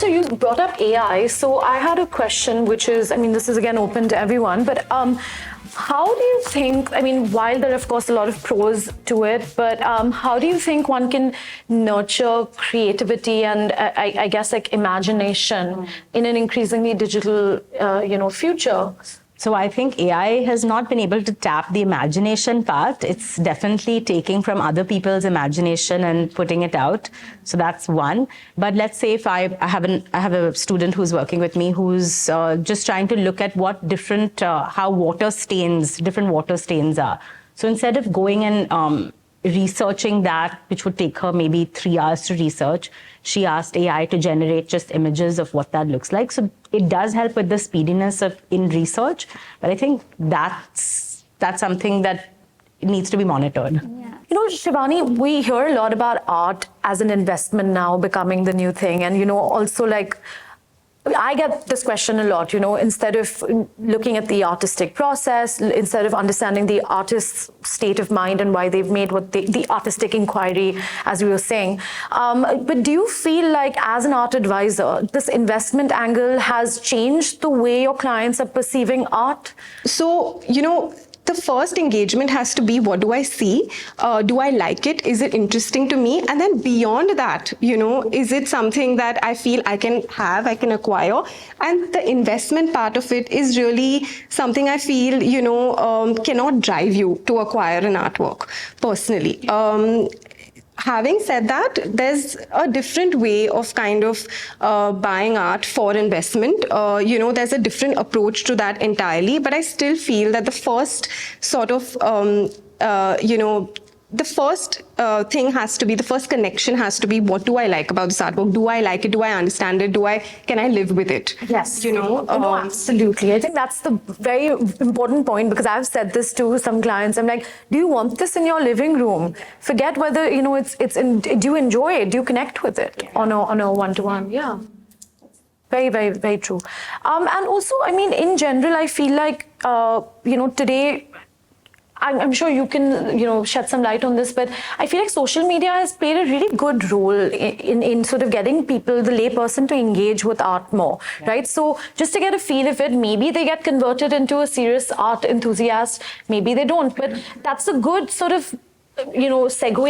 So you brought up AI. So I had a question, which is, I mean, this is again open to everyone, but how do you think, I mean, while there are of course a lot of pros to it, but how do you think one can nurture creativity and I guess like imagination in an increasingly digital, future? So I think AI has not been able to tap the imagination part. It's definitely taking from other people's imagination and putting it out. So that's one. But let's say if I have a student who's working with me who's just trying to look at what different, how different water stains are. So instead of going and researching that, which would take her maybe 3 hours to research, she asked AI to generate just images of what that looks like. So it does help with the speediness in research, but I think that's something that needs to be monitored. Yeah. Shivani, we hear a lot about art as an investment now becoming the new thing, and also like I get this question a lot, instead of looking at the artistic process, instead of understanding the artist's state of mind and why they've made the artistic inquiry, as we were saying. But do you feel like as an art advisor, this investment angle has changed the way your clients are perceiving art? So, the first engagement has to be, what do I see? Do I like it? Is it interesting to me? And then beyond that, is it something that I feel I can acquire? And the investment part of it is really something I feel, cannot drive you to acquire an artwork personally. Having said that, there's a different way of kind of buying art for investment. There's a different approach to that entirely, but I still feel that the first sort of, the first thing has to be, the first connection has to be, what do I like about this artwork? Do I like it? Do I understand it? Can I live with it? Yes. No, absolutely. I think that's the very important point, because I've said this to some clients. I'm like, do you want this in your living room? Forget whether, do you enjoy it? Do you connect with it on a one-to-one? Yeah. Very, very, very true. And also, I mean, in general, I feel like, today, I'm sure you can, shed some light on this, but I feel like social media has played a really good role in sort of getting people, the layperson, to engage with art more, right? So just to get a feel of it, maybe they get converted into a serious art enthusiast, maybe they don't, but that's a good sort of segue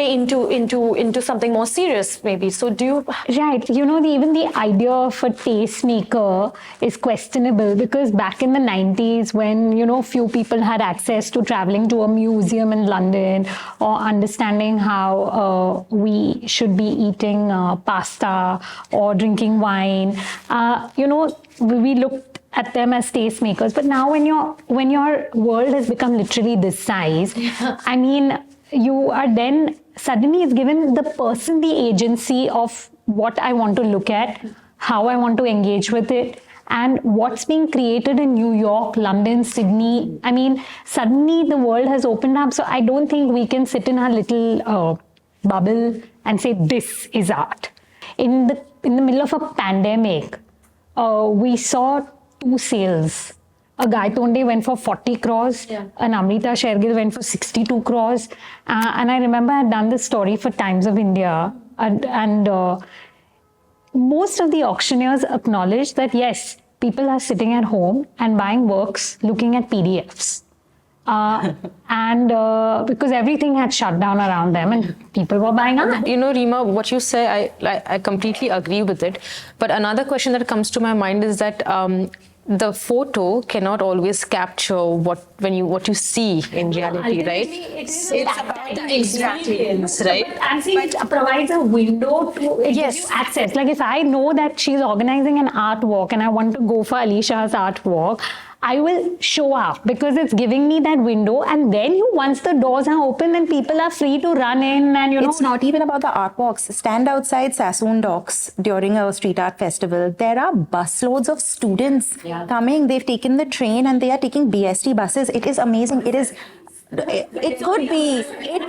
into something more serious, maybe. So do you... Right. Even the idea of a tastemaker is questionable, because back in the 90s, when, few people had access to traveling to a museum in London or understanding how we should be eating pasta or drinking wine, we looked at them as tastemakers. But now when your world has become literally this size, I mean, you are then suddenly is given the person the agency of what I want to look at, how I want to engage with it, and what's being created in New York, London, Sydney. I mean, suddenly the world has opened up. So I don't think we can sit in our little bubble and say this is art. In the middle of a pandemic, we saw 2 sales. A Gaitonde went for 40 crores, an Amrita Shergill went for 62 crores. And I remember I had done this story for Times of India. And most of the auctioneers acknowledged that, yes, people are sitting at home and buying works, looking at PDFs. Because everything had shut down around them and people were buying art. Reema, what you say, I completely agree with it. But another question that comes to my mind is that the photo cannot always capture what you see in reality, right? It's about the experience, right? And see, it provides a window to give you access. Like if I know that she's organizing an art walk and I want to go for Alisha's art walk, I will show up because it's giving me that window. And then once the doors are open, then people are free to run in and, It's not even about the art walks. Stand outside Sassoon Docks during a street art festival. There are busloads of students coming. They've taken the train and they are taking BST buses. It is amazing. It is It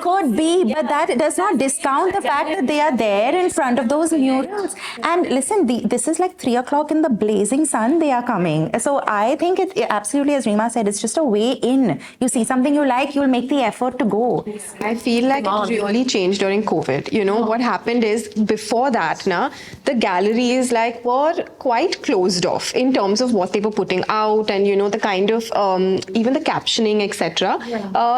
could be, but that does not discount the fact that they are there in front of those murals. And listen, this is like 3 o'clock in the blazing sun they are coming. So I think it absolutely, as Reema said, it's just a way in. You see something you like, you'll make the effort to go. I feel like it really changed during COVID. You know, what happened is before that, the galleries were quite closed off in terms of what they were putting out and, the kind of, even the captioning, etc.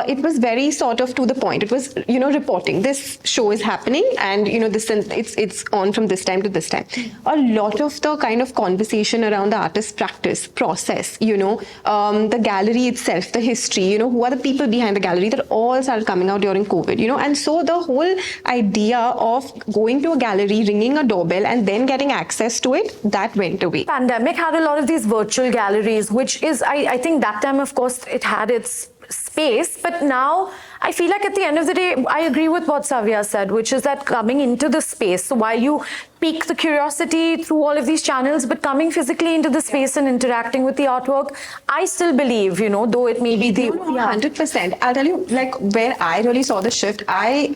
It was very sort of to the point. It was, reporting this show is happening and, this and it's on from this time to this time. A lot of the kind of conversation around the artist practice process, the gallery itself, the history, who are the people behind the gallery, that all started coming out during COVID, and so the whole idea of going to a gallery, ringing a doorbell and then getting access to it, that went away. Pandemic had a lot of these virtual galleries, which is, I think that time, of course, it had its space, but now I feel like at the end of the day, I agree with what Saviya said, which is that coming into the space, so while you pique the curiosity through all of these channels, but coming physically into the space and interacting with the artwork, I still believe, though it may be the... 100%. I'll tell you, where I really saw the shift,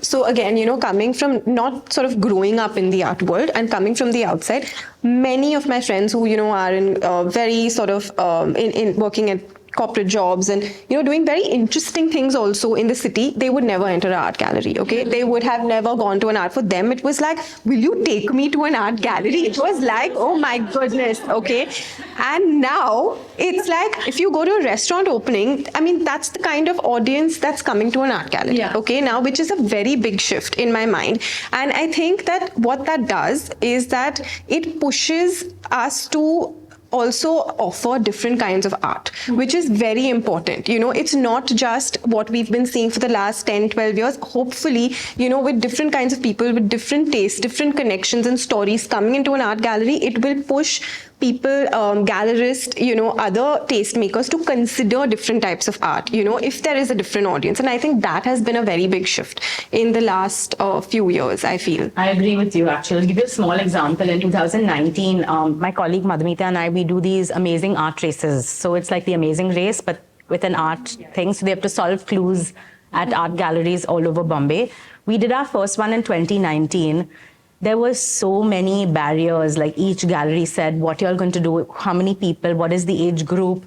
so again, coming from not sort of growing up in the art world and coming from the outside, many of my friends who, are in very sort of in working at corporate jobs and doing very interesting things also in the city, they would never enter an art gallery. Okay, they would have never gone to an art. For them it was like, will you take me to an art gallery? It was like, oh my goodness. Okay, and now it's like, if you go to a restaurant opening, I mean, that's the kind of audience that's coming to an art gallery. Okay, now, which is a very big shift in my mind. And I think that what that does is that it pushes us to also offer different kinds of art, which is very important. It's not just what we've been seeing for the last 10, 12 years. Hopefully, with different kinds of people, with different tastes, different connections and stories coming into an art gallery, it will push people, gallerists, other tastemakers to consider different types of art, if there is a different audience. And I think that has been a very big shift in the last few years, I feel. I agree with you, actually. I'll give you a small example. In 2019, my colleague Madhumita and I, we do these amazing art races. So it's like the Amazing Race, but with an art thing. So they have to solve clues at art galleries all over Bombay. We did our first one in 2019. There were so many barriers, like each gallery said, what you're going to do, how many people, what is the age group,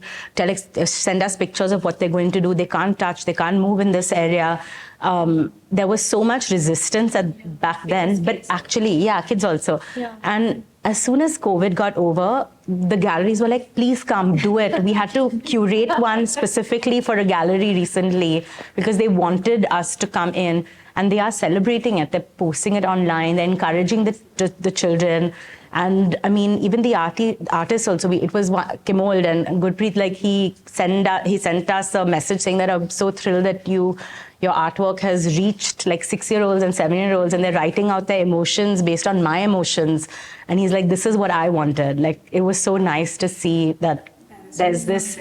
send us pictures of what they're going to do. They can't touch, they can't move in this area. There was so much resistance back then, but actually, kids also. Yeah. And as soon as COVID got over, the galleries were like, please come, do it. We had to curate one specifically for a gallery recently because they wanted us to come in. And they are celebrating it. They're posting it online. They're encouraging the children. And I mean, even the artists also. It was Kimold and Gurpreet. Like he sent us a message saying that I'm so thrilled that your artwork has reached like 6-year-olds and 7-year-olds, and they're writing out their emotions based on my emotions. And he's like, this is what I wanted. Like it was so nice to see that there's this.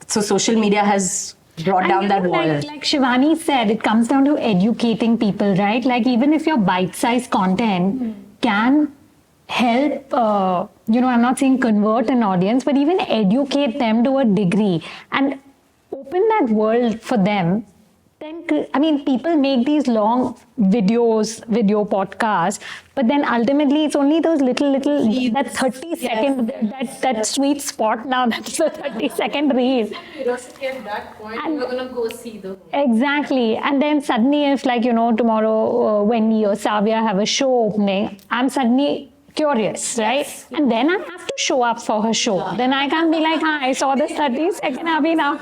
So social media has brought down that wall. Like Shivani said, it comes down to educating people, right? Like even if your bite-sized content can help, I'm not saying convert an audience, but even educate them to a degree and open that world for them. Then, I mean, people make these long video podcasts, but then ultimately it's only those little, that 30-second, that sweet spot now, that's the 30-second reel. Curiosity at that point, you're going to go see the... Exactly. And then suddenly if tomorrow Wendy or Saviya have a show opening, I'm suddenly curious, right? Yes. And then I have to show up for her show. Then I can't be like, I saw this 30-second, Abhi now.